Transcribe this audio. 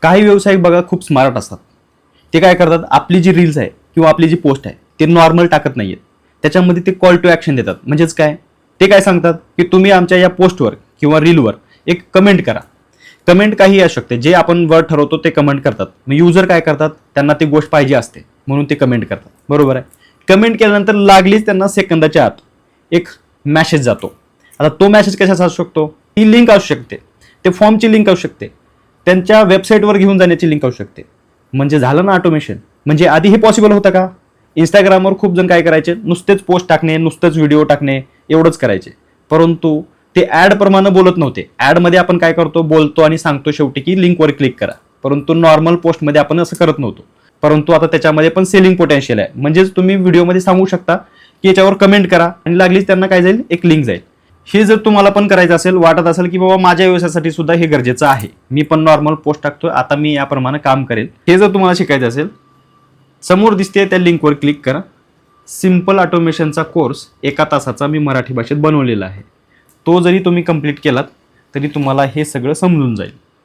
काही व्यावसायिक बघा खूप स्मार्ट असतात. ते काय करतात, आपली जी रील्स आहे किंवा आपली जी पोस्ट आहे ते नॉर्मल टाकत नाहीयेत, त्याच्यामध्ये ते कॉल टू ॲक्शन देतात. म्हणजेच काय, ते काय सांगतात की तुम्ही आमच्या या पोस्टवर किंवा रीलवर एक कमेंट करा. कमेंट काही असू शकते, जे आपण वर्ड ठरवतो ते कमेंट करतात. मग युजर काय करतात, त्यांना ती गोष्ट पाहिजे असते म्हणून ते कमेंट करतात, बरोबर आहे. कमेंट केल्यानंतर लागलीच त्यांना सेकंदाच्या आत एक मॅसेज जातो. आता तो मॅसेज कशाचा असू शकतो, ती लिंक असू शकते, ते फॉर्मची लिंक असू शकते, त्यांच्या वेबसाईटवर घेऊन जाण्याची लिंक असू शकते. म्हणजे झालं ना ऑटोमेशन. म्हणजे आधी हे पॉसिबल होतं का, इंस्टाग्रामवर खूप जण काय करायचे, नुसतेच पोस्ट टाकणे, नुसतेच व्हिडिओ टाकणे, एवढंच करायचे. परंतु ते ऍड प्रमाणे बोलत नव्हते. ऍडमध्ये आपण काय करतो, बोलतो आणि सांगतो शेवटी की लिंकवर क्लिक करा. परंतु नॉर्मल पोस्टमध्ये आपण असं करत नव्हतो. परंतु आता त्याच्यामध्ये पण सेलिंग पोटेन्शियल आहे. म्हणजेच तुम्ही व्हिडिओमध्ये सांगू शकता की याच्यावर कमेंट करा आणि लागलीच त्यांना काय जाईल, एक लिंक जाईल. हे जर तुम्हाला पण करायचं असेल, वाटत असेल की बाबा माझ्या व्यवसायासाठी सुद्धा हे गरजेचं आहे, मी पण नॉर्मल पोस्ट टाकतोय, आता मी याप्रमाणे काम करेल, हे जर तुम्हाला शिकायचं असेल, समोर दिसते त्या लिंकवर क्लिक करा. सिंपल ऑटोमेशनचा कोर्स 1 तासाचा मी मराठी भाषेत बनवलेला आहे. तो जरी तुम्ही कंप्लीट केलात तरी तुम्हाला हे सगळं समजून जाईल.